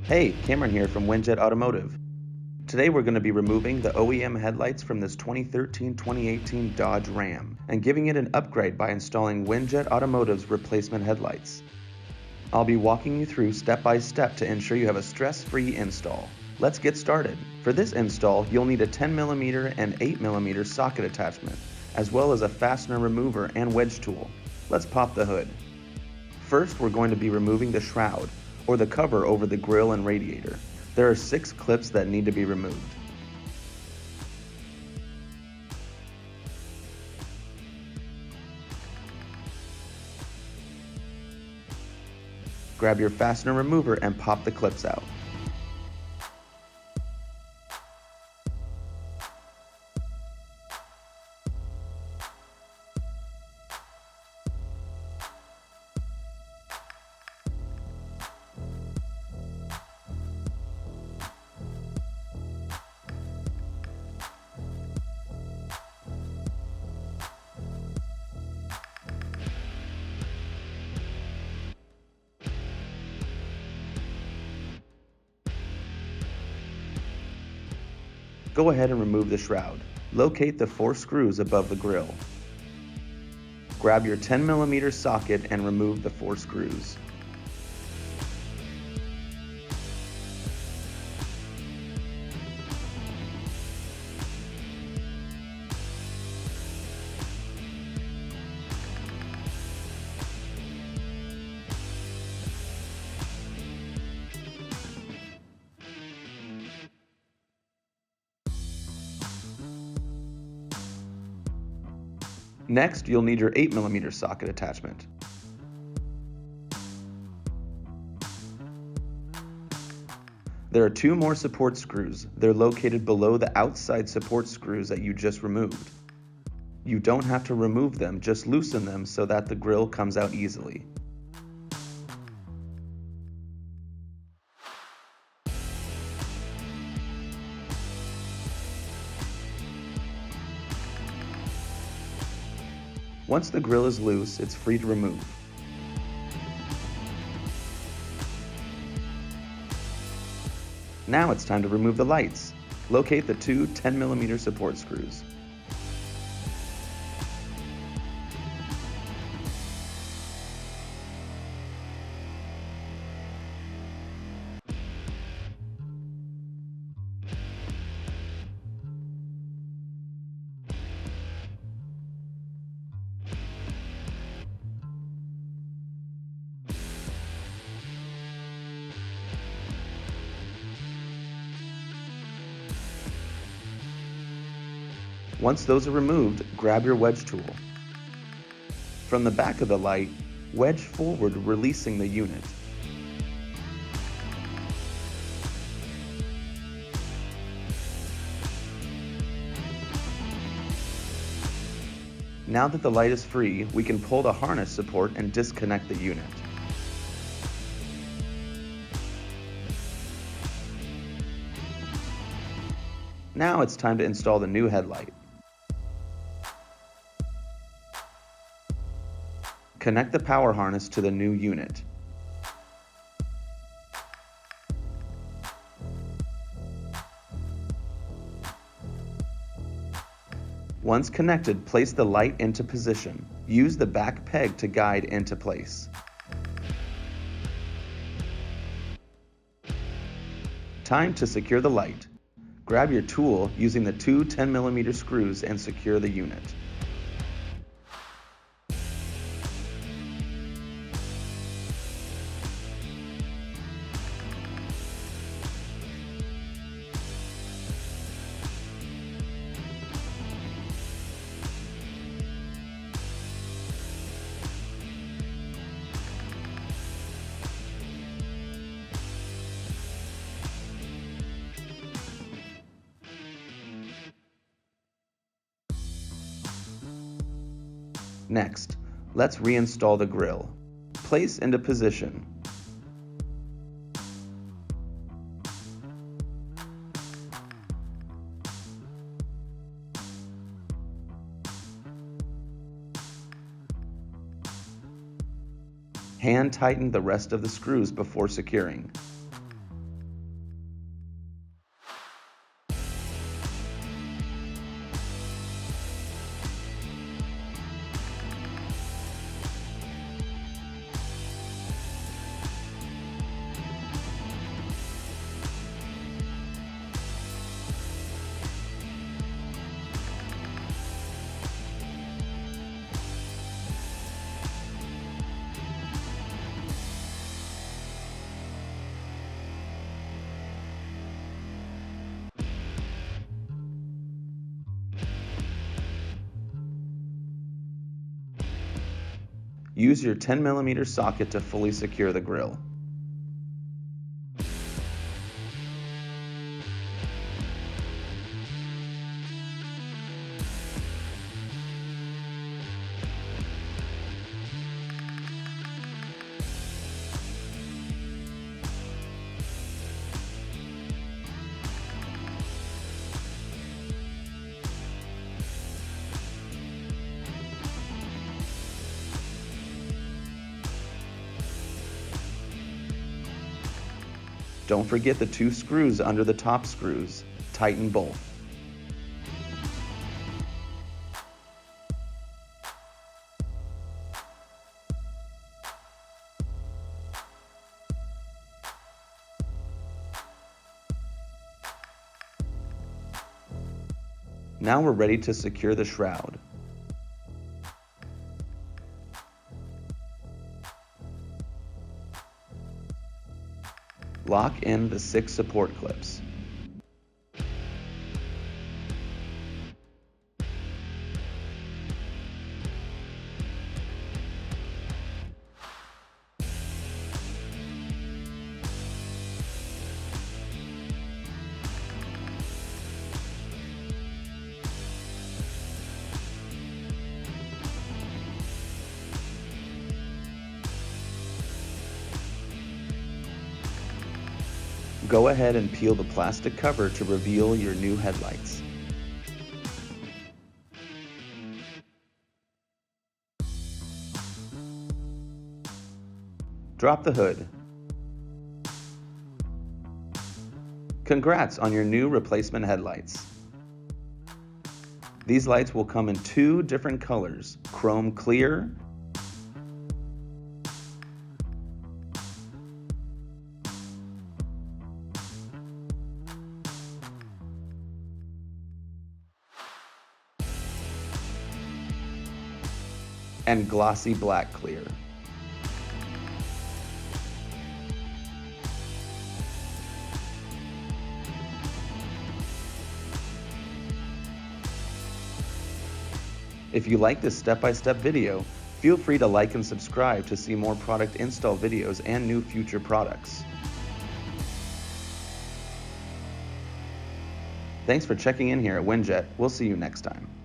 Hey, Cameron here from Winjet Automotive. Today we're going to be removing the OEM headlights from this 2013-2018 Dodge Ram and giving it an upgrade by installing Winjet Automotive's replacement headlights. I'll be walking you through step by step to ensure you have a stress-free install. Let's get started. For this install, you'll need a 10mm and 8mm socket attachment, as well as a fastener remover and wedge tool. Let's pop the hood. First, we're going to be removing the shroud, or the cover over the grille and radiator. There are 6 clips that need to be removed. Grab your fastener remover and pop the clips out. Go ahead and remove the shroud. Locate the 4 screws above the grille. Grab your 10mm socket and remove the 4 screws. Next, you'll need your 8mm socket attachment. There are 2 more support screws. They're located below the outside support screws that you just removed. You don't have to remove them, just loosen them so that the grille comes out easily. Once the grille is loose, it's free to remove. Now it's time to remove the lights. Locate the 2 10mm support screws. Once those are removed, grab your wedge tool. From the back of the light, wedge forward, releasing the unit. Now that the light is free, we can pull the harness support and disconnect the unit. Now it's time to install the new headlight. Connect the power harness to the new unit. Once connected, place the light into position. Use the back peg to guide into place. Time to secure the light. Grab your tool using the 2 10mm screws and secure the unit. Next, let's reinstall the grille. Place into position. Hand tighten the rest of the screws before securing. use your 10mm socket to fully secure the grille. Don't forget the 2 screws under the top screws. Tighten both. Now we're ready to secure the shroud. Lock in the 6 support clips. Go ahead and peel the plastic cover to reveal your new headlights. Drop the hood. Congrats on your new replacement headlights. These lights will come in 2 different colors, chrome clear and glossy black clear. If you like this step-by-step video, feel free to like and subscribe to see more product install videos and new future products. Thanks for checking in here at Winjet. We'll see you next time.